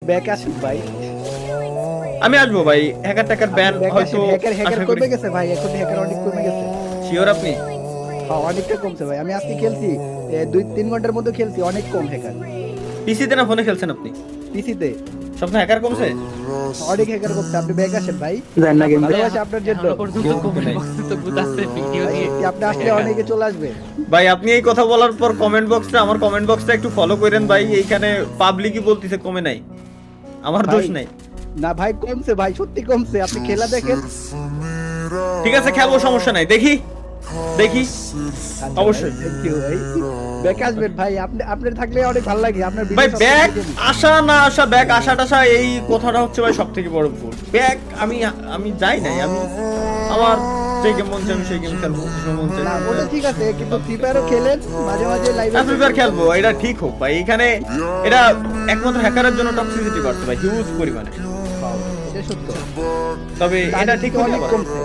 Back আসেন ভাই। আমি আসবো ভাই, হ্যাকার ট্যাকার ব্যান হয়তো হ্যাকার কমে গেছে ভাই, এখন হ্যাকার অনেক কমে গেছে। শিওর আপনি? হ্যাঁ অনেকটা কমছে ভাই, আমি আজকে খেলছি 2-3 ঘন্টার মধ্যে খেলছি, অনেক কম হ্যাকার। পিসিতে না ফোনে খেলছেন আপনি? পিসিতে সবসময় হ্যাকার কমছে? অনেক হ্যাকার কমছে। আপনি ব্যাক আসেন ভাই, জান না গেম ভালোবাসি আপনার জন্য। আপনি আসলে অনেকে চলে আসবে ভাই। আপনি এই কথা বলার পর কমেন্ট বক্সটা, আমার কমেন্ট বক্সটা একটু ফলো করেন ভাই। এইখানে পাবলিকই বলতিছে কমে নাই, আমার ভাই। দোষ নাই। না ভাই কমছে ভাই, সত্যি কমছে, আপনি খেলা দেখেন। ঠিক আছে খেলবো, সমস্যা নাই, দেখি দেখি অবশ্যই। থ্যাংক ইউ ভাই, ব্যাক আসবেন ভাই, আপনি আপনার থাকলে অনেক ভালো লাগে আপনার ভাই ভিডিও। ব্যাক আসা না আসা, ব্যাক আসা টাসা এই কথাটা হচ্ছে ভাই সব থেকে বড় ভুল। ব্যাক আমি আমি যাই নাই, আমি আমার যে গেম মন চাই আমি সেই গেম খেলবো, যে মন চাই না ওটা ঠিক আছে, কিন্তু ফ্রি ফায়ারও খেলেন মাঝে মাঝে লাইভে। ফ্রি ফায়ার খেলবো, এটা ঠিক হোক ভাই। এখানে এটা একমাত্র হ্যাকারের জন্য টক্সিসিটি বাড়ছে ভাই, হিউজ পরিমাণে। এটা সত্য, তবে এটা ঠিক অনেক হলে কমছে।